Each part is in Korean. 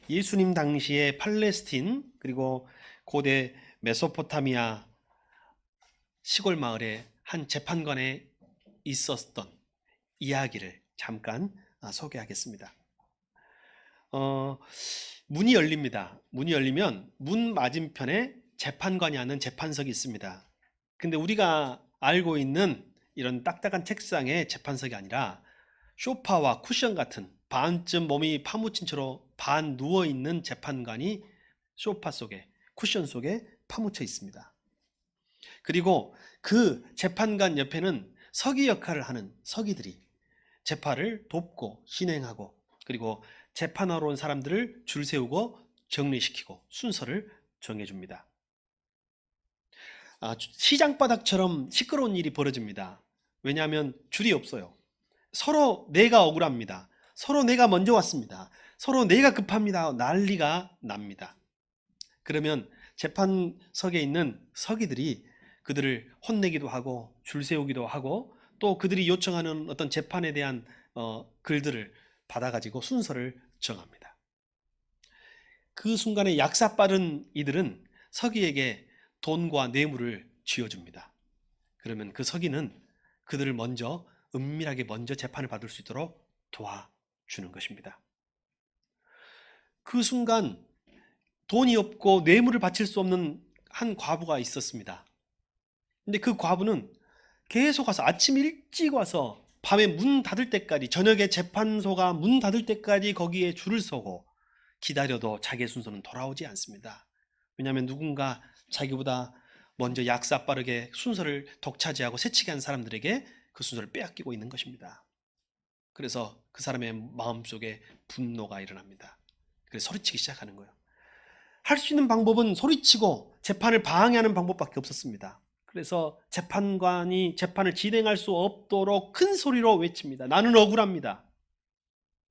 예수님 당시에 팔레스틴 그리고 고대 메소포타미아 시골 마을의 한 재판관에 있었던 이야기를 잠깐 소개하겠습니다. 문이 열립니다. 문이 열리면 문 맞은편에 재판관이 앉는 재판석이 있습니다. 근데 우리가 알고 있는 이런 딱딱한 책상의 재판석이 아니라 소파와 쿠션 같은 반쯤 몸이 파묻힌 채로 반 누워있는 재판관이 소파 속에, 쿠션 속에 파묻혀 있습니다. 그리고 그 재판관 옆에는 서기 역할을 하는 서기들이 재판을 돕고 진행하고, 그리고 재판하러 온 사람들을 줄 세우고 정리시키고 순서를 정해줍니다. 시장바닥처럼 시끄러운 일이 벌어집니다. 왜냐하면 줄이 없어요. 서로 내가 억울합니다. 서로 내가 먼저 왔습니다. 서로 내가 급합니다. 난리가 납니다. 그러면 재판석에 있는 서기들이 그들을 혼내기도 하고 줄 세우기도 하고, 또 그들이 요청하는 어떤 재판에 대한 글들을 받아가지고 순서를 정합니다. 그 순간에 약사 빠른 이들은 서기에게 돈과 뇌물을 쥐어줍니다. 그러면 그 서기는 그들을 먼저 은밀하게 먼저 재판을 받을 수 있도록 도와주는 것입니다. 그 순간 돈이 없고 뇌물을 바칠 수 없는 한 과부가 있었습니다. 근데 그 과부는 계속 와서 아침 일찍 와서 밤에 문 닫을 때까지, 저녁에 재판소가 문 닫을 때까지 거기에 줄을 서고 기다려도 자기의 순서는 돌아오지 않습니다. 왜냐하면 누군가 자기보다 먼저 약사 빠르게 순서를 독차지하고 새치기 한 사람들에게 그 순서를 빼앗기고 있는 것입니다. 그래서 그 사람의 마음속에 분노가 일어납니다. 그래서 소리치기 시작하는 거예요. 할 수 있는 방법은 소리치고 재판을 방해하는 방법밖에 없었습니다. 그래서 재판관이 재판을 진행할 수 없도록 큰 소리로 외칩니다. 나는 억울합니다.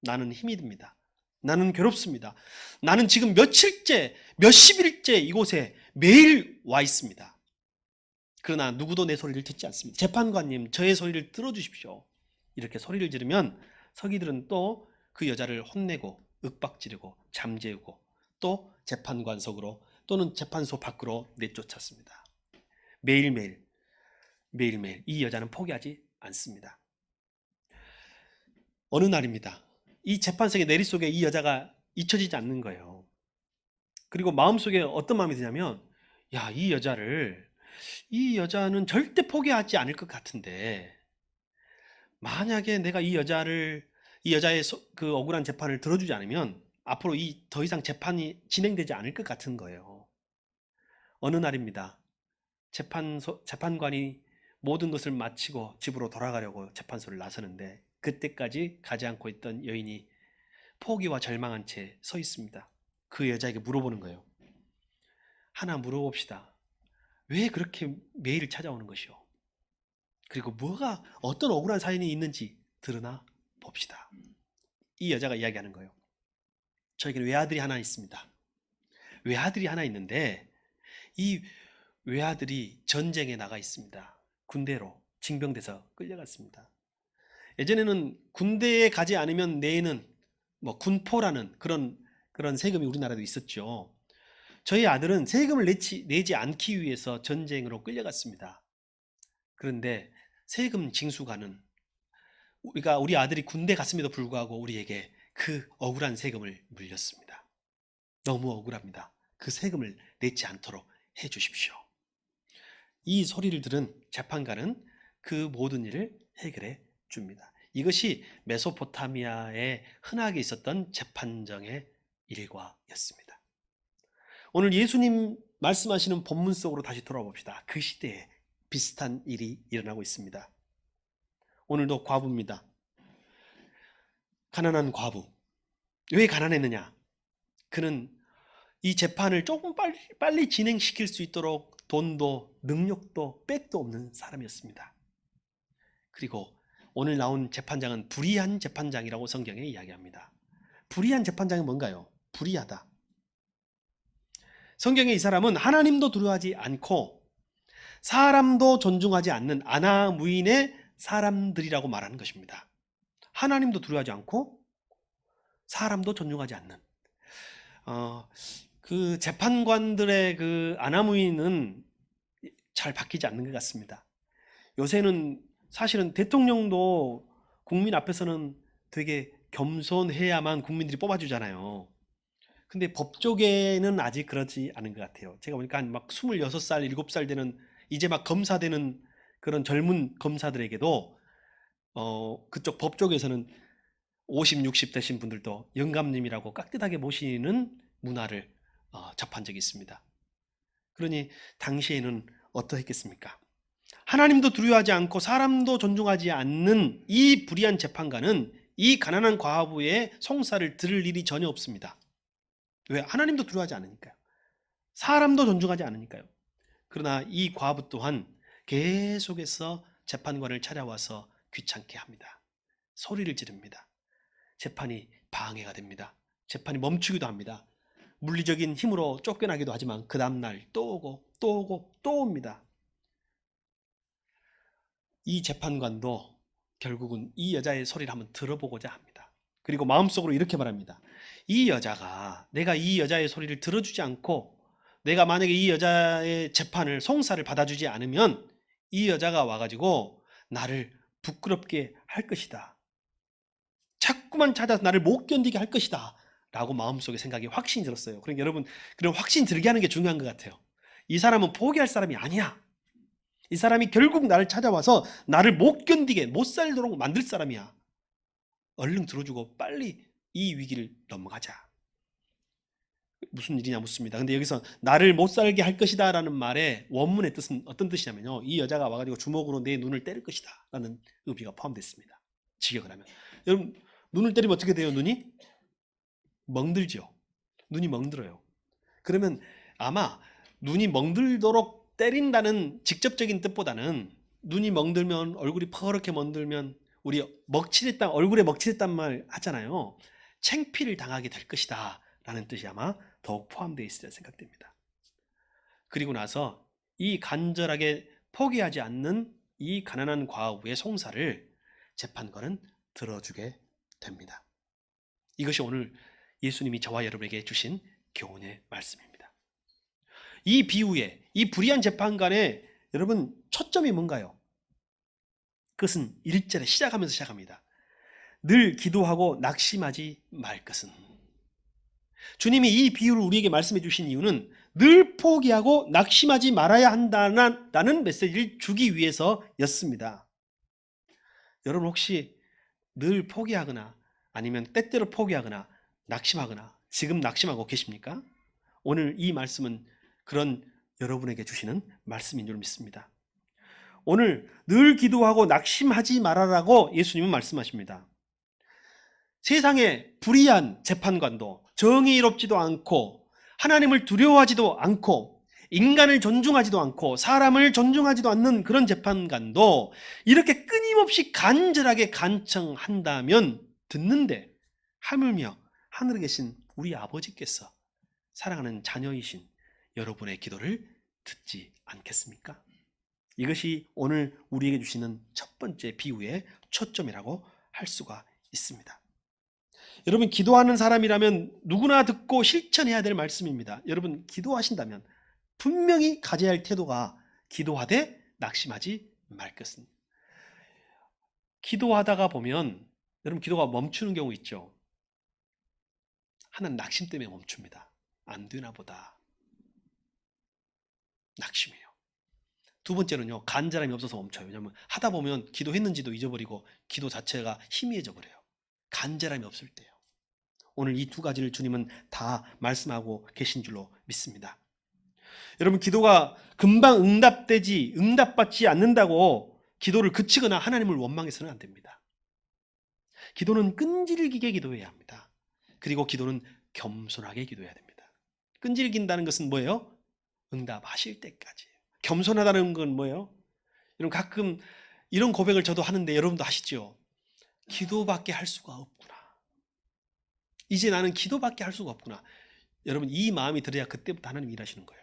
나는 힘이 듭니다. 나는 괴롭습니다. 나는 지금 며칠째, 몇십일째 이곳에 매일 와 있습니다. 그러나 누구도 내 소리를 듣지 않습니다. 재판관님, 저의 소리를 들어주십시오. 이렇게 소리를 지르면 서기들은 또 그 여자를 혼내고 윽박지르고 잠재우고 또 재판관석으로 또는 재판소 밖으로 내쫓았습니다. 매일매일 이 여자는 포기하지 않습니다. 어느 날입니다. 이 재판석의 내리 속에 이 여자가 잊혀지지 않는 거예요. 그리고 마음속에 어떤 마음이 드냐면, 야, 이 여자는 절대 포기하지 않을 것 같은데, 만약에 내가 이 여자의 그 억울한 재판을 들어주지 않으면 앞으로 더 이상 재판이 진행되지 않을 것 같은 거예요. 어느 날입니다. 재판관이 모든 것을 마치고 집으로 돌아가려고 재판소를 나서는데, 그때까지 가지 않고 있던 여인이 포기와 절망한 채 서 있습니다. 그 여자에게 물어보는 거예요. 하나 물어봅시다. 왜 그렇게 매일 찾아오는 것이오? 그리고 어떤 억울한 사연이 있는지 드러나 봅시다. 이 여자가 이야기하는 거예요. 저에게는 외아들이 하나 있습니다. 외아들이 하나 있는데 이 외아들이 전쟁에 나가 있습니다. 군대로 징병돼서 끌려갔습니다. 예전에는 군대에 가지 않으면 내는 군포라는 그런 세금이 우리나라도 있었죠. 저희 아들은 세금을 내지 않기 위해서 전쟁으로 끌려갔습니다. 그런데 세금 징수관은 우리 아들이 군대 갔음에도 불구하고 우리에게 그 억울한 세금을 물렸습니다. 너무 억울합니다. 그 세금을 내지 않도록 해주십시오. 이 소리를 들은 재판관은 그 모든 일을 해결해 줍니다. 이것이 메소포타미아에 흔하게 있었던 재판정의 일과였습니다. 오늘 예수님 말씀하시는 본문 속으로 다시 돌아봅시다. 그 시대에 비슷한 일이 일어나고 있습니다. 오늘도 과부입니다. 가난한 과부. 왜 가난했느냐? 그는 이 재판을 조금 빨리 진행시킬 수 있도록 돈도 능력도 백도 없는 사람이었습니다. 그리고 오늘 나온 재판장은 불의한 재판장이라고 성경에 이야기합니다. 불의한 재판장은 뭔가요? 불의하다. 성경에 이 사람은 하나님도 두려워하지 않고 사람도 존중하지 않는 아나무인의 사람들이라고 말하는 것입니다. 하나님도 두려워하지 않고 사람도 존중하지 않는. 어, 그 재판관들의 그 아나무인은 잘 바뀌지 않는 것 같습니다. 요새는 사실은 대통령도 국민 앞에서는 되게 겸손해야만 국민들이 뽑아주잖아요. 근데 법조계는 아직 그러지 않은 것 같아요. 제가 보니까 한 막 26살, 7살 되는 이제 막 검사 되는 그런 젊은 검사들에게도 그쪽 법조계에서는 50, 60 되신 분들도 영감님이라고 깍듯하게 모시는 문화를 접한 적이 있습니다. 그러니 당시에는 어떠했겠습니까? 하나님도 두려워하지 않고 사람도 존중하지 않는 이 불의한 재판관은 이 가난한 과부의 송사를 들을 일이 전혀 없습니다. 왜? 하나님도 두려워하지 않으니까요. 사람도 존중하지 않으니까요. 그러나 이 과부 또한 계속해서 재판관을 찾아와서 귀찮게 합니다. 소리를 지릅니다. 재판이 방해가 됩니다. 재판이 멈추기도 합니다. 물리적인 힘으로 쫓겨나기도 하지만 그 다음날 또 오고 또 오고 또 옵니다. 이 재판관도 결국은 이 여자의 소리를 한번 들어보고자 합니다. 그리고 마음속으로 이렇게 말합니다. 이 여자가 내가 이 여자의 소리를 들어주지 않고 내가 만약에 이 여자의 재판을 송사를 받아주지 않으면 이 여자가 와가지고 나를 부끄럽게 할 것이다. 자꾸만 찾아서 나를 못 견디게 할 것이다. 라고 마음속에 생각이 확신이 들었어요. 그러니까 여러분, 그런 확신 들게 하는 게 중요한 것 같아요. 이 사람은 포기할 사람이 아니야. 이 사람이 결국 나를 찾아와서 나를 못 견디게, 못 살도록 만들 사람이야. 얼른 들어주고 빨리 이 위기를 넘어가자. 무슨 일이냐 묻습니다. 근데 여기서 나를 못 살게 할 것이다 라는 말의 원문의 뜻은 어떤 뜻이냐면요. 이 여자가 와가지고 주먹으로 내 눈을 때릴 것이다 라는 의미가 포함됐습니다. 직역을 하면. 여러분, 눈을 때리면 어떻게 돼요? 눈이? 멍들죠. 눈이 멍들어요. 그러면 아마 눈이 멍들도록 때린다는 직접적인 뜻보다는 눈이 멍들면 얼굴이 퍼렇게 멍들면 우리 먹칠했다 얼굴에 먹칠했단 말 하잖아요. 창피를 당하게 될 것이다 라는 뜻이 아마 더욱 포함되어 있으리라 생각됩니다. 그리고 나서 이 간절하게 포기하지 않는 이 가난한 과부의 송사를 재판관은 들어주게 됩니다. 이것이 오늘 예수님이 저와 여러분에게 주신 교훈의 말씀입니다. 이 비유에 이 불의한 재판관의 여러분 초점이 뭔가요? 그것은 1절에 시작하면서 시작합니다. 늘 기도하고 낙심하지 말 것은. 주님이 이 비유를 우리에게 말씀해 주신 이유는 늘 포기하고 낙심하지 말아야 한다는 메시지를 주기 위해서였습니다. 여러분 혹시 늘 포기하거나 아니면 때때로 포기하거나 낙심하거나 지금 낙심하고 계십니까? 오늘 이 말씀은 그런 여러분에게 주시는 말씀인 줄 믿습니다. 오늘 늘 기도하고 낙심하지 말아라고 예수님은 말씀하십니다. 세상에 불의한 재판관도 정의롭지도 않고 하나님을 두려워하지도 않고 인간을 존중하지도 않고 사람을 존중하지도 않는 그런 재판관도 이렇게 끊임없이 간절하게 간청한다면 듣는데 하물며 하늘에 계신 우리 아버지께서 사랑하는 자녀이신 여러분의 기도를 듣지 않겠습니까? 이것이 오늘 우리에게 주시는 첫 번째 비유의 초점이라고 할 수가 있습니다. 여러분 기도하는 사람이라면 누구나 듣고 실천해야 될 말씀입니다. 여러분 기도하신다면 분명히 가져야 할 태도가 기도하되 낙심하지 말 것은. 기도하다가 보면 여러분 기도가 멈추는 경우 있죠. 하나는 낙심 때문에 멈춥니다. 안 되나 보다. 낙심해요. 두 번째는요. 간절함이 없어서 멈춰요. 왜냐하면 하다 보면 기도했는지도 잊어버리고 기도 자체가 희미해져 버려요. 간절함이 없을 때요. 오늘 이 두 가지를 주님은 다 말씀하고 계신 줄로 믿습니다. 여러분 기도가 금방 응답받지 않는다고 기도를 그치거나 하나님을 원망해서는 안 됩니다. 기도는 끈질기게 기도해야 합니다. 그리고 기도는 겸손하게 기도해야 됩니다. 끈질긴다는 것은 뭐예요? 응답하실 때까지예요. 겸손하다는 건 뭐예요? 여러분 가끔 이런 고백을 저도 하는데 여러분도 하시죠? 기도밖에 할 수가 없구나. 이제 나는 기도밖에 할 수가 없구나. 여러분 이 마음이 들어야 그때부터 하나님 일하시는 거예요.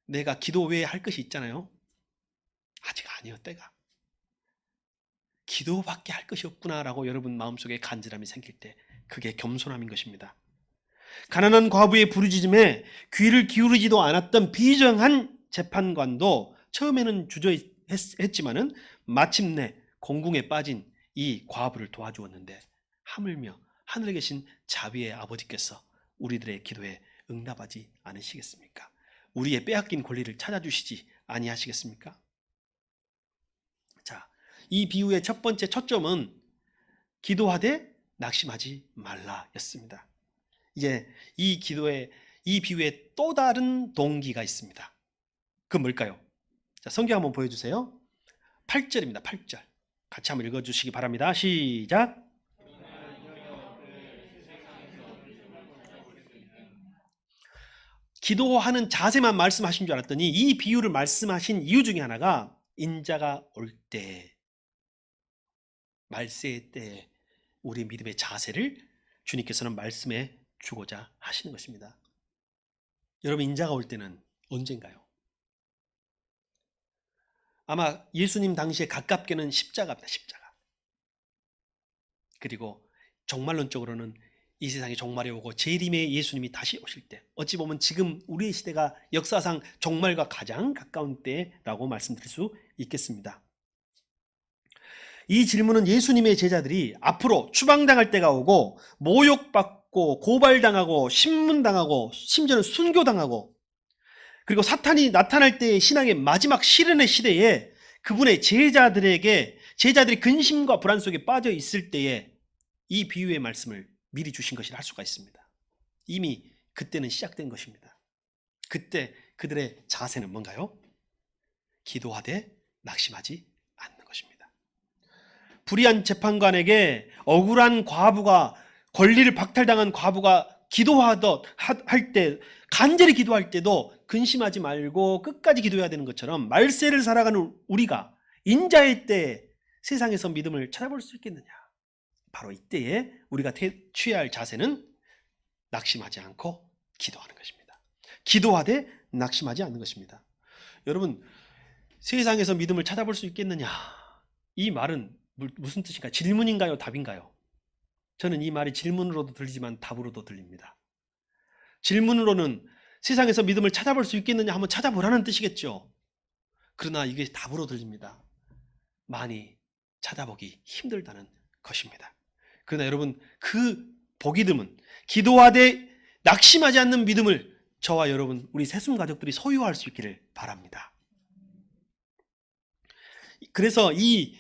내가 기도 외에 할 것이 있잖아요. 아직 아니에요. 때가. 기도밖에 할 것이 없구나라고 여러분 마음속에 간절함이 생길 때 그게 겸손함인 것입니다. 가난한 과부의 부르짖음에 귀를 기울이지도 않았던 비정한 재판관도 처음에는 주저했지만은 마침내 공궁에 빠진 이 과부를 도와주었는데, 하물며 하늘에 계신 자비의 아버지께서 우리들의 기도에 응답하지 않으시겠습니까? 우리의 빼앗긴 권리를 찾아주시지 아니하시겠습니까? 자, 이 비유의 첫 번째 초점은 기도하되 낙심하지 말라였습니다. 이제 이 비유에 또 다른 동기가 있습니다. 그 뭘까요? 자, 성경 한번 보여주세요. 8절입니다. 8절. 같이 한번 읽어주시기 바랍니다. 시작. 기도하는 자세만 말씀하신 줄 알았더니 이 비유를 말씀하신 이유 중에 하나가 인자가 올 때, 말세의 때 우리 믿음의 자세를 주님께서는 말씀해 주고자 하시는 것입니다. 여러분, 인자가 올 때는 언젠가요? 아마 예수님 당시에 가깝게는 십자가입니다. 십자가. 그리고 종말론적으로는 이 세상에 종말이 오고 재림의 예수님이 다시 오실 때, 어찌 보면 지금 우리의 시대가 역사상 종말과 가장 가까운 때라고 말씀드릴 수 있겠습니다. 이 질문은 예수님의 제자들이 앞으로 추방당할 때가 오고 모욕받고 고발당하고 신문당하고 심지어는 순교당하고, 그리고 사탄이 나타날 때의 신앙의 마지막 시련의 시대에 그분의 제자들이 근심과 불안 속에 빠져 있을 때에 이 비유의 말씀을 미리 주신 것이라 할 수가 있습니다. 이미 그때는 시작된 것입니다. 그때 그들의 자세는 뭔가요? 기도하되 낙심하지 않는 것입니다. 불의한 재판관에게 억울한 과부가, 권리를 박탈당한 과부가 기도하듯 할 때, 간절히 기도할 때도 근심하지 말고 끝까지 기도해야 되는 것처럼 말세를 살아가는 우리가 인자의 때 세상에서 믿음을 찾아볼 수 있겠느냐? 바로 이때에 우리가 취해야 할 자세는 낙심하지 않고 기도하는 것입니다. 기도하되 낙심하지 않는 것입니다. 여러분, 세상에서 믿음을 찾아볼 수 있겠느냐? 이 말은 무슨 뜻인가요? 질문인가요? 답인가요? 저는 이 말이 질문으로도 들리지만 답으로도 들립니다. 질문으로는 세상에서 믿음을 찾아볼 수 있겠느냐 한번 찾아보라는 뜻이겠죠. 그러나 이게 답으로 들립니다. 많이 찾아보기 힘들다는 것입니다. 그러나 여러분, 그 보기 드문, 기도하되 낙심하지 않는 믿음을 저와 여러분, 우리 새순 가족들이 소유할 수 있기를 바랍니다. 그래서 이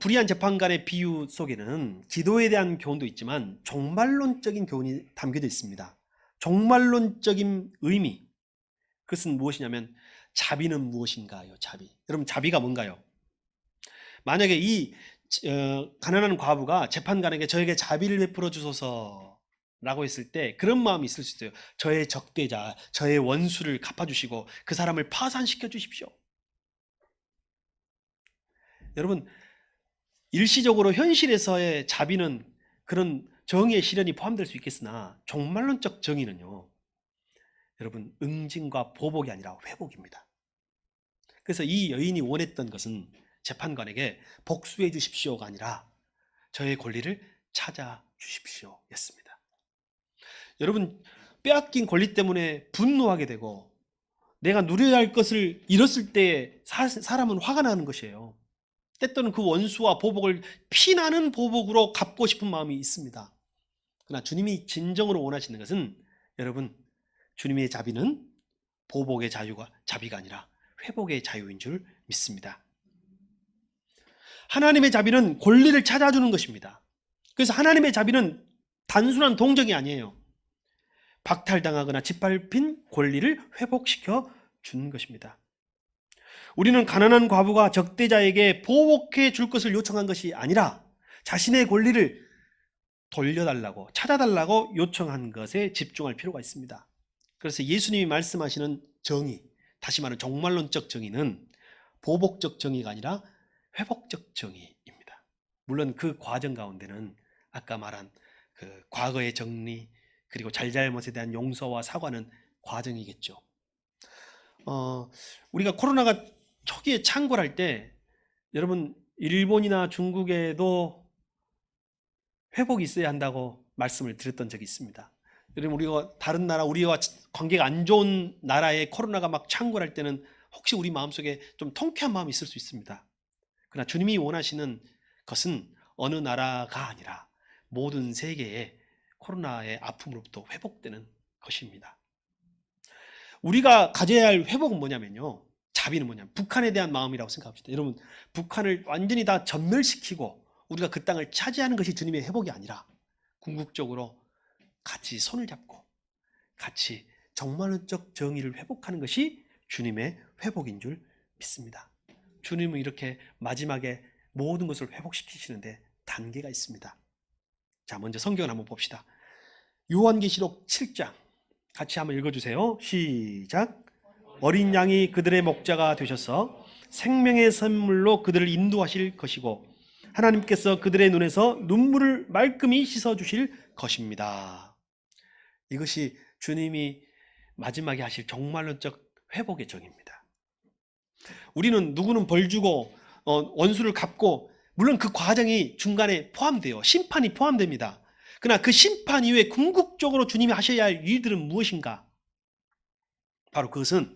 불의한 재판관의 비유 속에는 기도에 대한 교훈도 있지만 종말론적인 교훈이 담겨져 있습니다. 종말론적인 의미, 그것은 무엇이냐면 자비는 무엇인가요? 자비. 여러분, 자비가 뭔가요? 만약에 이 가난한 과부가 재판관에게 저에게 자비를 베풀어 주소서 라고 했을 때 그런 마음이 있을 수 있어요. 저의 적대자, 저의 원수를 갚아주시고 그 사람을 파산시켜 주십시오. 여러분, 일시적으로 현실에서의 자비는 그런 정의의 실현이 포함될 수 있겠으나 종말론적 정의는요, 여러분, 응징과 보복이 아니라 회복입니다. 그래서 이 여인이 원했던 것은 재판관에게 복수해 주십시오가 아니라 저의 권리를 찾아 주십시오 였습니다. 여러분, 빼앗긴 권리 때문에 분노하게 되고 내가 누려야 할 것을 잃었을 때 사람은 화가 나는 것이에요. 때때로는 그 원수와 보복을 피나는 보복으로 갚고 싶은 마음이 있습니다. 그러나 주님이 진정으로 원하시는 것은, 여러분, 주님의 자비는 보복의 자비가 아니라 회복의 자유인 줄 믿습니다. 하나님의 자비는 권리를 찾아주는 것입니다. 그래서 하나님의 자비는 단순한 동정이 아니에요. 박탈당하거나 짓밟힌 권리를 회복시켜 주는 것입니다. 우리는 가난한 과부가 적대자에게 보복해 줄 것을 요청한 것이 아니라 자신의 권리를 돌려달라고, 찾아달라고 요청한 것에 집중할 필요가 있습니다. 그래서 예수님이 말씀하시는 정의, 다시 말하는 종말론적 정의는 보복적 정의가 아니라 회복적 정의입니다. 물론 그 과정 가운데는 아까 말한 그 과거의 정리, 그리고 잘잘못에 대한 용서와 사과는 과정이겠죠. 우리가 코로나가 초기에 창궐할 때, 여러분, 일본이나 중국에도 회복이 있어야 한다고 말씀을 드렸던 적이 있습니다. 여러분, 우리가 다른 나라, 우리와 관계가 안 좋은 나라에 코로나가 막 창궐할 때는 혹시 우리 마음속에 좀 통쾌한 마음이 있을 수 있습니다. 그러나 주님이 원하시는 것은 어느 나라가 아니라 모든 세계의 코로나의 아픔으로부터 회복되는 것입니다. 우리가 가져야 할 회복은 뭐냐면요, 자비는 뭐냐면 북한에 대한 마음이라고 생각합시다. 여러분, 북한을 완전히 다 전멸시키고 우리가 그 땅을 차지하는 것이 주님의 회복이 아니라 궁극적으로 같이 손을 잡고 같이 정말론적 정의를 회복하는 것이 주님의 회복인 줄 믿습니다. 주님은 이렇게 마지막에 모든 것을 회복시키시는데 단계가 있습니다. 자, 먼저 성경을 한번 봅시다. 요한계시록 7장 같이 한번 읽어주세요. 시작. 어린 양이 그들의 목자가 되셔서 생명의 샘물로 그들을 인도하실 것이고 하나님께서 그들의 눈에서 눈물을 말끔히 씻어주실 것입니다. 이것이 주님이 마지막에 하실 정말론적 회복의 정입니다. 우리는 누구는 벌 주고 원수를 갚고, 물론 그 과정이 중간에 포함돼요. 심판이 포함됩니다. 그러나 그 심판 이후에 궁극적으로 주님이 하셔야 할 일들은 무엇인가? 바로 그것은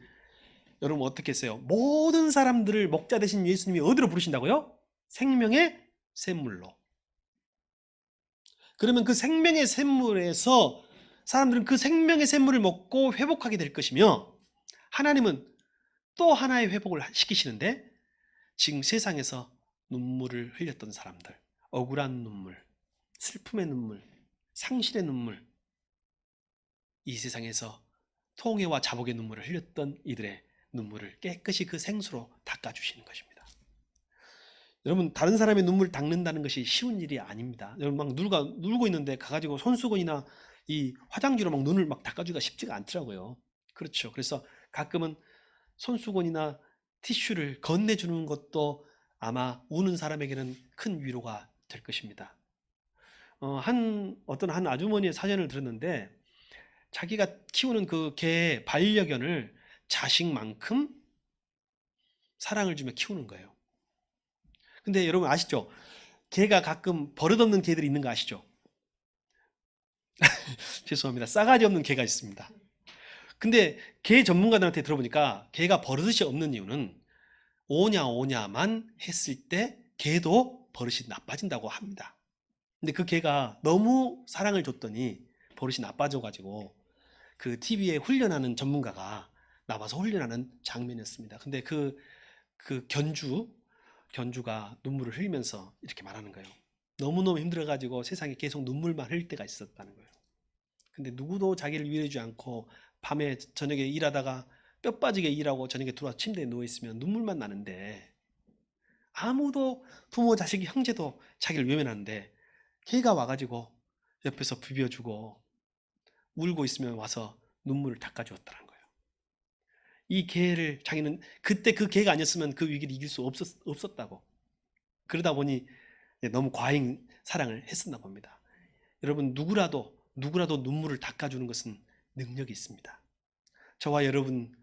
여러분 어떻게 했어요? 모든 사람들을 목자 되신 예수님이 어디로 부르신다고요? 생명의 샘물로. 그러면 그 생명의 샘물에서 사람들은 그 생명의 샘물을 먹고 회복하게 될 것이며, 하나님은 또 하나의 회복을 시키시는데, 지금 세상에서 눈물을 흘렸던 사람들, 억울한 눈물, 슬픔의 눈물, 상실의 눈물, 이 세상에서 통해와 자복의 눈물을 흘렸던 이들의 눈물을 깨끗이 그 생수로 닦아주시는 것입니다. 여러분, 다른 사람의 눈물을 닦는다는 것이 쉬운 일이 아닙니다. 여러분, 막 누르고 있는데 가가지고 손수건이나 이 화장지로 막 눈을 막 닦아주기가 쉽지가 않더라고요. 그렇죠. 그래서 가끔은 손수건이나 티슈를 건네주는 것도 아마 우는 사람에게는 큰 위로가 될 것입니다. 어떤 한 아주머니의 사연을 들었는데, 자기가 키우는 그 개의 반려견을 자식만큼 사랑을 주며 키우는 거예요. 근데 여러분 아시죠? 개가 가끔 버릇없는 개들이 있는 거 아시죠? 죄송합니다. 싸가지 없는 개가 있습니다. 근데 개 전문가들한테 들어보니까 개가 버릇이 없는 이유는 오냐만 했을 때 개도 버릇이 나빠진다고 합니다. 근데 그 개가 너무 사랑을 줬더니 버릇이 나빠져가지고 그 TV에 훈련하는 전문가가 나와서 훈련하는 장면이었습니다. 근데 그 견주가 눈물을 흘리면서 이렇게 말하는 거예요. 너무너무 힘들어가지고 세상에 계속 눈물만 흘릴 때가 있었다는 거예요. 근데 누구도 자기를 위로해주지 않고 밤에 저녁에 일하다가 뼈 빠지게 일하고 저녁에 들어와 침대에 누워있으면 눈물만 나는데, 아무도 부모, 자식, 형제도 자기를 외면하는데 걔가 와가지고 옆에서 비벼주고 울고 있으면 와서 눈물을 닦아주었다는 거예요. 이 개를 자기는 그때 그 개가 아니었으면 그 위기를 이길 수 없었다고. 그러다 보니 너무 과잉 사랑을 했었나 봅니다. 여러분, 누구라도 눈물을 닦아주는 것은 능력이 있습니다. 저와 여러분,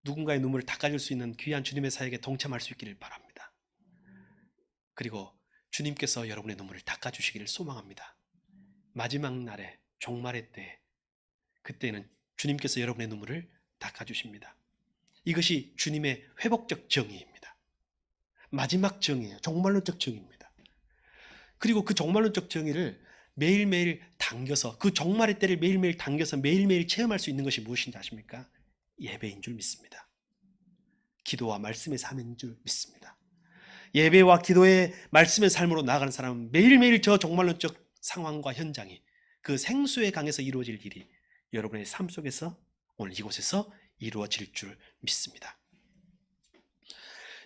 누군가의 눈물을 닦아줄 수 있는 귀한 주님의 사역에 동참할 수 있기를 바랍니다. 그리고 주님께서 여러분의 눈물을 닦아주시기를 소망합니다. 마지막 날에, 종말의 때, 그때는 주님께서 여러분의 눈물을 닦아주십니다. 이것이 주님의 회복적 정의입니다. 마지막 정의예요. 종말론적 정의입니다. 그리고 그 종말론적 정의를 매일매일 당겨서, 그 종말의 때를 매일매일 당겨서 매일매일 체험할 수 있는 것이 무엇인지 아십니까? 예배인 줄 믿습니다. 기도와 말씀의 삶인 줄 믿습니다. 예배와 기도의 말씀의 삶으로 나아가는 사람은 매일매일 저 종말론적 상황과 현장이 그 생수의 강에서 이루어질 일이 여러분의 삶 속에서, 오늘 이곳에서 이루어질 줄 믿습니다.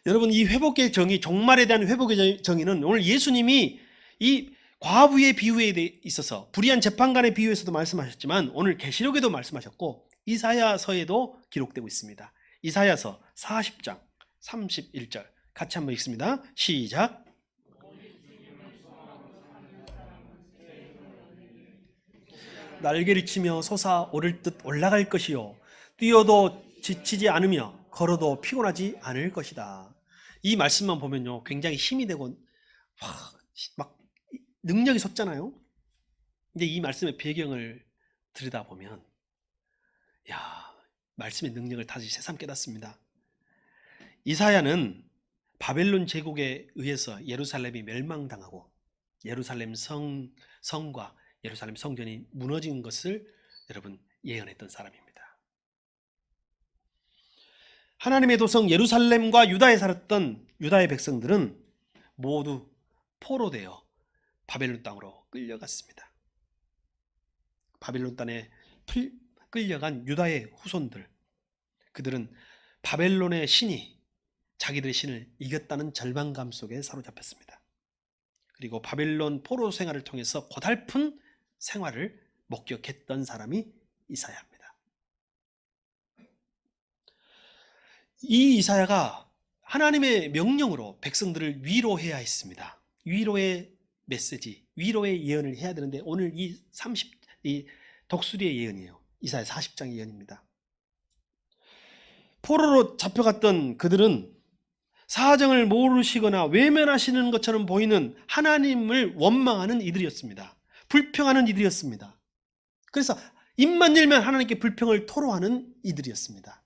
여러분, 이 회복의 정의, 종말에 대한 회복의 정의는 오늘 예수님이 이 과부의 비유에 있어서, 불의한 재판관의 비유에서도 말씀하셨지만 오늘 계시록에도 말씀하셨고 이사야서에도 기록되고 있습니다. 이사야서 40장 31절 같이 한번 읽습니다. 시작. 날개를 치며 솟아오를 듯 올라갈 것이요 뛰어도 지치지 않으며 걸어도 피곤하지 않을 것이다. 이 말씀만 보면요, 굉장히 힘이 되고 막 능력이 솟잖아요. 근데 이 말씀의 배경을 들여다보면 야, 말씀의 능력을 다시 새삼 깨닫습니다. 이사야는 바벨론 제국에 의해서 예루살렘이 멸망당하고 예루살렘 성과 예루살렘 성전이 무너진 것을 여러분 예언했던 사람입니다. 하나님의 도성 예루살렘과 유다에 살았던 유다의 백성들은 모두 포로되어 바벨론 땅으로 끌려갔습니다. 바벨론 땅에 끌려간 유다의 후손들, 그들은 바벨론의 신이 자기들의 신을 이겼다는 절망감 속에 사로잡혔습니다. 그리고 바벨론 포로 생활을 통해서 고달픈 생활을 목격했던 사람이 이사야입니다. 이 이사야가 하나님의 명령으로 백성들을 위로해야 했습니다. 위로의 메시지, 위로의 예언을 해야 되는데 오늘 이 독수리의 예언이에요. 이사야 40장의 예언입니다. 포로로 잡혀갔던 그들은 사정을 모르시거나 외면하시는 것처럼 보이는 하나님을 원망하는 이들이었습니다. 불평하는 이들이었습니다. 그래서 입만 열면 하나님께 불평을 토로하는 이들이었습니다.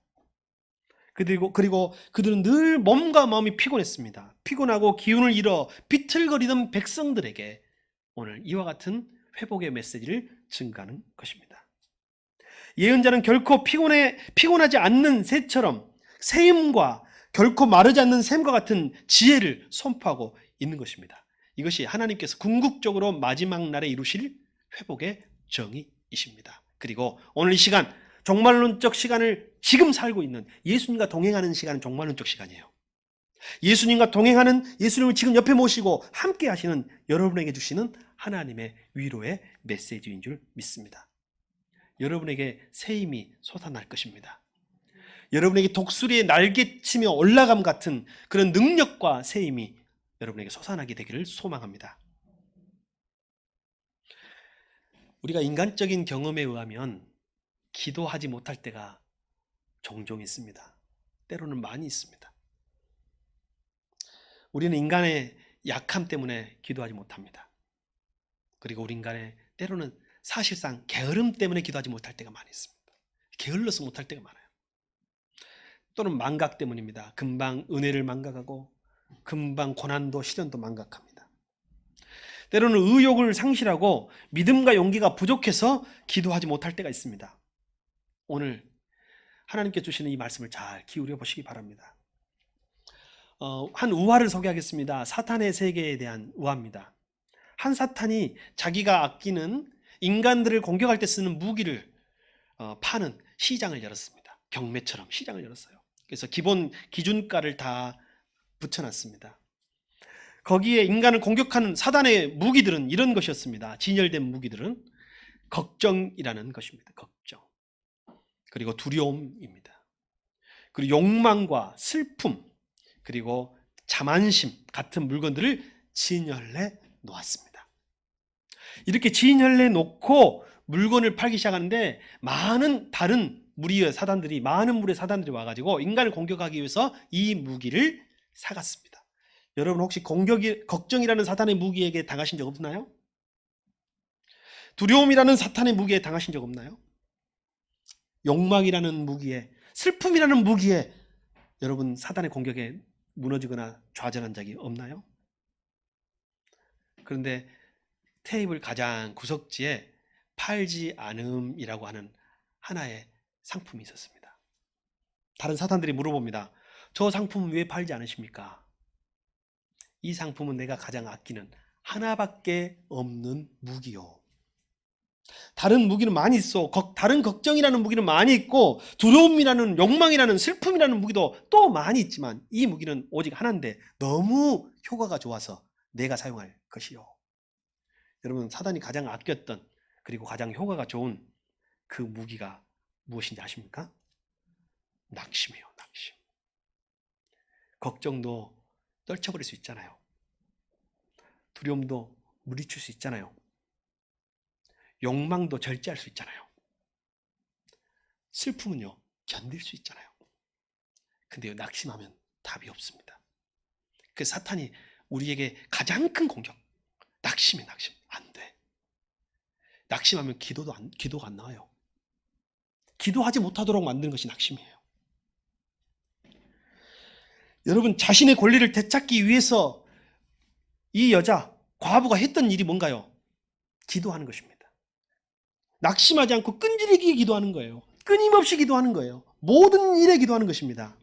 그리고 그들은 늘 몸과 마음이 피곤했습니다. 피곤하고 기운을 잃어 비틀거리던 백성들에게 오늘 이와 같은 회복의 메시지를 증가하는 것입니다. 예언자는 결코 피곤하지 않는 새처럼 새임과 결코 마르지 않는 샘과 같은 지혜를 선포하고 있는 것입니다. 이것이 하나님께서 궁극적으로 마지막 날에 이루실 회복의 정의이십니다. 그리고 오늘 이 시간, 종말론적 시간을 지금 살고 있는 예수님과 동행하는 시간은 종말론적 시간이에요. 예수님과 동행하는, 예수님을 지금 옆에 모시고 함께 하시는 여러분에게 주시는 하나님의 위로의 메시지인 줄 믿습니다. 여러분에게 새 힘이 솟아날 것입니다. 여러분에게 독수리의 날개치며 올라감 같은 그런 능력과 새 힘이 여러분에게 솟아나게 되기를 소망합니다. 우리가 인간적인 경험에 의하면 기도하지 못할 때가 종종 있습니다. 때로는 많이 있습니다. 우리는 인간의 약함 때문에 기도하지 못합니다. 그리고 우리 인간의 때로는 사실상 게으름 때문에 기도하지 못할 때가 많이 있습니다. 게을러서 못할 때가 많아요. 또는 망각 때문입니다. 금방 은혜를 망각하고 금방 고난도 시련도 망각합니다. 때로는 의욕을 상실하고 믿음과 용기가 부족해서 기도하지 못할 때가 있습니다. 오늘 하나님께 주시는 이 말씀을 잘 기울여 보시기 바랍니다. 한 우화를 소개하겠습니다. 사탄의 세계에 대한 우화입니다. 한 사탄이 자기가 아끼는 인간들을 공격할 때 쓰는 무기를 파는 시장을 열었습니다. 경매처럼 시장을 열었어요. 그래서 기본 기준가를 다 붙여놨습니다. 거기에 인간을 공격하는 사단의 무기들은 이런 것이었습니다. 진열된 무기들은 걱정이라는 것입니다. 걱정. 그리고 두려움입니다. 그리고 욕망과 슬픔, 그리고 자만심 같은 물건들을 진열해 놓았습니다. 이렇게 진열해 놓고 물건을 팔기 시작하는데 많은 다른 무리의 사단들이 와가지고 인간을 공격하기 위해서 이 무기를 사갔습니다. 여러분 혹시 걱정이라는 사탄의 무기에게 당하신 적 없나요? 두려움이라는 사탄의 무기에 당하신 적 없나요? 욕망이라는 무기에, 슬픔이라는 무기에 여러분 사단의 공격에 무너지거나 좌절한 적이 없나요? 그런데 테이블 가장 구석지에 팔지 않음이라고 하는 하나의 상품이 있었습니다. 다른 사탄들이 물어봅니다. 저 상품 왜 팔지 않으십니까? 이 상품은 내가 가장 아끼는 하나밖에 없는 무기요. 다른 무기는 많이 있어. 다른 걱정이라는 무기는 많이 있고 두려움이라는, 욕망이라는, 슬픔이라는 무기도 또 많이 있지만 이 무기는 오직 하나인데 너무 효과가 좋아서 내가 사용할 것이요. 여러분 사단이 가장 아꼈던 그리고 가장 효과가 좋은 그 무기가 무엇인지 아십니까? 낙심이에요. 낙심. 걱정도 떨쳐버릴 수 있잖아요. 두려움도 물리칠 수 있잖아요. 욕망도 절제할 수 있잖아요. 슬픔은요, 견딜 수 있잖아요. 근데요, 낙심하면 답이 없습니다. 그래서 사탄이 우리에게 가장 큰 공격, 낙심이 낙심. 안 돼. 낙심하면 기도가 안 나와요. 기도하지 못하도록 만드는 것이 낙심이에요. 여러분, 자신의 권리를 되찾기 위해서 이 여자, 과부가 했던 일이 뭔가요? 기도하는 것입니다. 낙심하지 않고 끈질기게 기도하는 거예요. 끊임없이 기도하는 거예요. 모든 일에 기도하는 것입니다.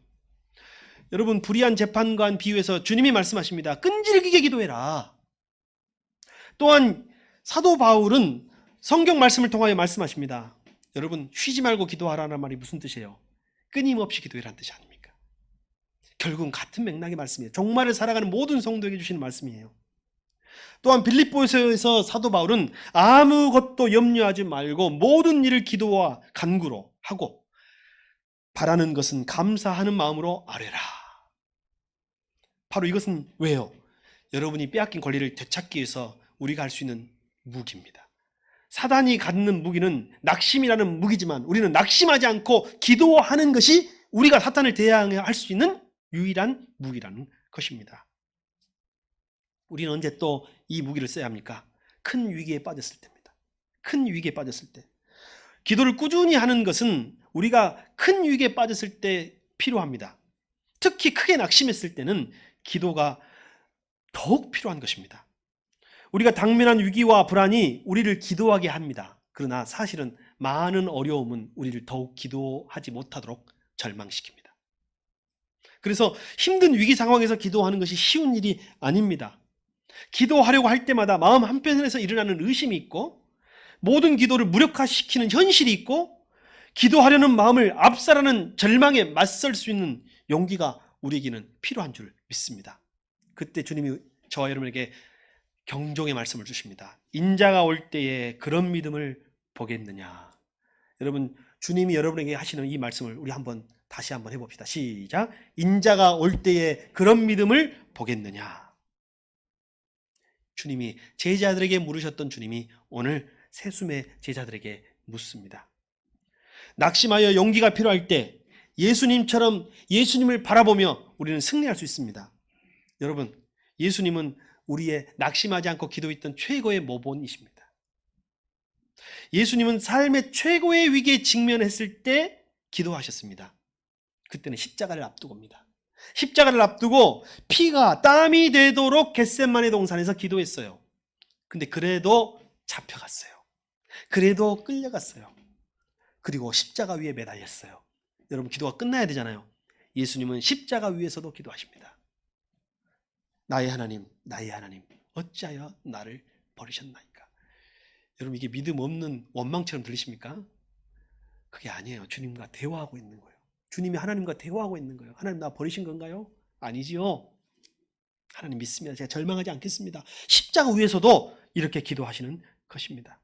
여러분, 불의한 재판관 비유에서 주님이 말씀하십니다. 끈질기게 기도해라. 또한 사도 바울은 성경 말씀을 통하여 말씀하십니다. 여러분, 쉬지 말고 기도하라는 말이 무슨 뜻이에요? 끊임없이 기도해라는 뜻이 아닙니까? 결국은 같은 맥락의 말씀이에요. 종말을 살아가는 모든 성도에게 주시는 말씀이에요. 또한 빌립보서에서 사도 바울은 아무것도 염려하지 말고 모든 일을 기도와 간구로 하고 바라는 것은 감사하는 마음으로 아뢰라. 바로 이것은 왜요? 여러분이 빼앗긴 권리를 되찾기 위해서 우리가 할 수 있는 무기입니다. 사단이 갖는 무기는 낙심이라는 무기지만 우리는 낙심하지 않고 기도하는 것이 우리가 사탄을 대항할 수 있는 유일한 무기라는 것입니다. 우리는 언제 또 이 무기를 써야 합니까? 큰 위기에 빠졌을 때입니다. 큰 위기에 빠졌을 때. 기도를 꾸준히 하는 것은 우리가 큰 위기에 빠졌을 때 필요합니다. 특히 크게 낙심했을 때는 기도가 더욱 필요한 것입니다. 우리가 당면한 위기와 불안이 우리를 기도하게 합니다. 그러나 사실은 많은 어려움은 우리를 더욱 기도하지 못하도록 절망시킵니다. 그래서 힘든 위기 상황에서 기도하는 것이 쉬운 일이 아닙니다. 기도하려고 할 때마다 마음 한편에서 일어나는 의심이 있고 모든 기도를 무력화시키는 현실이 있고 기도하려는 마음을 압살하는 절망에 맞설 수 있는 용기가 우리에게는 필요한 줄 믿습니다. 그때 주님이 저와 여러분에게 경종의 말씀을 주십니다. 인자가 올 때에 그런 믿음을 보겠느냐. 여러분, 주님이 여러분에게 하시는 이 말씀을 우리 다시 한번 해봅시다. 시작. 인자가 올 때에 그런 믿음을 보겠느냐. 주님이 제자들에게 물으셨던 주님이 오늘 세숨의 제자들에게 묻습니다. 낙심하여 용기가 필요할 때 예수님처럼 예수님을 바라보며 우리는 승리할 수 있습니다. 여러분, 예수님은 우리의 낙심하지 않고 기도했던 최고의 모본이십니다. 예수님은 삶의 최고의 위기에 직면했을 때 기도하셨습니다. 그때는 십자가를 앞두고입니다. 십자가를 앞두고 피가 땀이 되도록 겟세마네 동산에서 기도했어요. 근데 그래도 잡혀갔어요. 그래도 끌려갔어요. 그리고 십자가 위에 매달렸어요. 여러분, 기도가 끝나야 되잖아요. 예수님은 십자가 위에서도 기도하십니다. 나의 하나님, 나의 하나님, 어찌하여 나를 버리셨나이까. 여러분, 이게 믿음 없는 원망처럼 들리십니까? 그게 아니에요. 주님과 대화하고 있는 거예요. 주님이 하나님과 대화하고 있는 거예요. 하나님, 나 버리신 건가요? 아니지요. 하나님 믿습니다. 제가 절망하지 않겠습니다. 십자가 위에서도 이렇게 기도하시는 것입니다.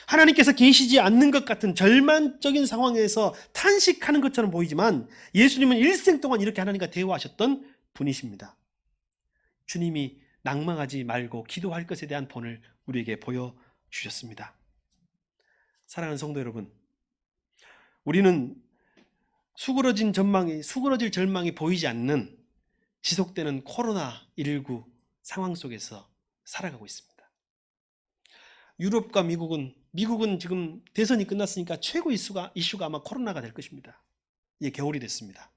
하나님께서 계시지 않는 것 같은 절망적인 상황에서 탄식하는 것처럼 보이지만 예수님은 일생 동안 이렇게 하나님과 대화하셨던 분이십니다. 주님이 낭망하지 말고 기도할 것에 대한 본을 우리에게 보여주셨습니다. 사랑하는 성도 여러분, 우리는 수그러질 절망이 보이지 않는 지속되는 코로나19 상황 속에서 살아가고 있습니다. 유럽과 미국은 지금 대선이 끝났으니까 최고 이슈가 아마 코로나가 될 것입니다. 이제 겨울이 됐습니다.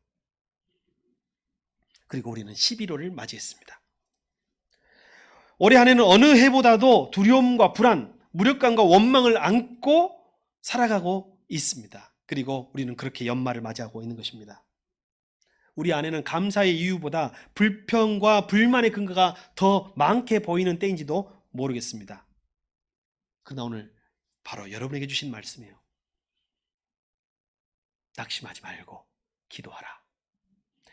그리고 우리는 11월을 맞이했습니다. 올해 한 해는 어느 해보다도 두려움과 불안, 무력감과 원망을 안고 살아가고 있습니다. 그리고 우리는 그렇게 연말을 맞이하고 있는 것입니다. 우리 안에는 감사의 이유보다 불평과 불만의 근거가 더 많게 보이는 때인지도 모르겠습니다. 그러나 오늘 바로 여러분에게 주신 말씀이에요. 낙심하지 말고 기도하라.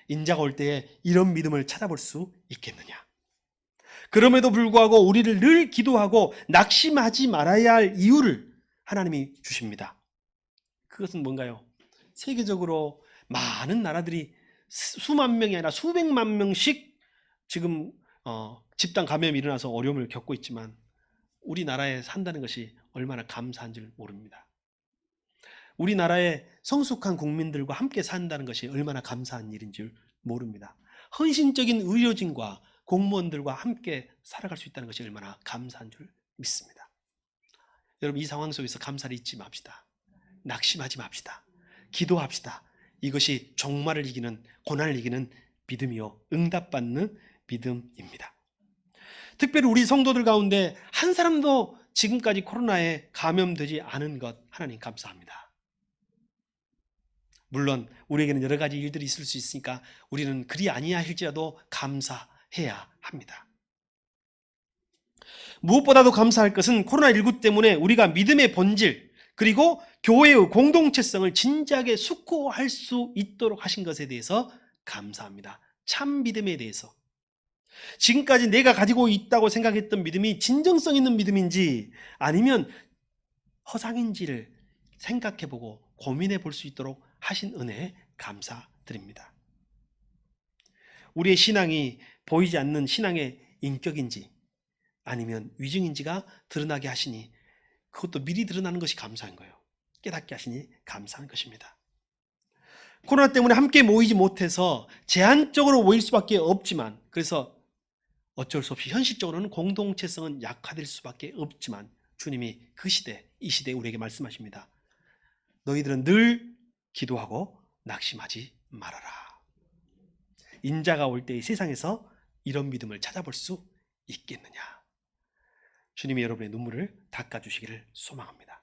인자가 올 때에 이런 믿음을 찾아볼 수 있겠느냐. 그럼에도 불구하고 우리를 늘 기도하고 낙심하지 말아야 할 이유를 하나님이 주십니다. 그것은 뭔가요? 세계적으로 많은 나라들이 수만 명이 아니라 수백만 명씩 지금 집단 감염이 일어나서 어려움을 겪고 있지만 우리나라에 산다는 것이 얼마나 감사한 줄 모릅니다. 우리나라의 성숙한 국민들과 함께 산다는 것이 얼마나 감사한 일인 줄 모릅니다. 헌신적인 의료진과 공무원들과 함께 살아갈 수 있다는 것이 얼마나 감사한 줄 믿습니다. 여러분 이 상황 속에서 감사를 잊지 맙시다. 낙심하지 맙시다. 기도합시다. 이것이 종말을 이기는, 고난을 이기는 믿음이요 응답받는 믿음입니다. 특별히 우리 성도들 가운데 한 사람도 지금까지 코로나에 감염되지 않은 것 하나님 감사합니다. 물론 우리에게는 여러 가지 일들이 있을 수 있으니까 우리는 그리 아니할지라도 감사해야 합니다. 무엇보다도 감사할 것은 코로나19 때문에 우리가 믿음의 본질 그리고 교회의 공동체성을 진지하게 숙고할 수 있도록 하신 것에 대해서 감사합니다. 참 믿음에 대해서. 지금까지 내가 가지고 있다고 생각했던 믿음이 진정성 있는 믿음인지 아니면 허상인지를 생각해보고 고민해 볼 수 있도록 하신 은혜에 감사드립니다. 우리의 신앙이 보이지 않는 신앙의 인격인지 아니면 위증인지가 드러나게 하시니 그것도 미리 드러나는 것이 감사한 거예요. 깨닫게 하시니 감사한 것입니다. 코로나 때문에 함께 모이지 못해서 제한적으로 모일 수밖에 없지만 그래서 어쩔 수 없이 현실적으로는 공동체성은 약화될 수밖에 없지만 주님이 그 시대, 이 시대에 우리에게 말씀하십니다. 너희들은 늘 기도하고 낙심하지 말아라. 인자가 올 때 이 세상에서 이런 믿음을 찾아볼 수 있겠느냐. 주님이 여러분의 눈물을 닦아주시기를 소망합니다.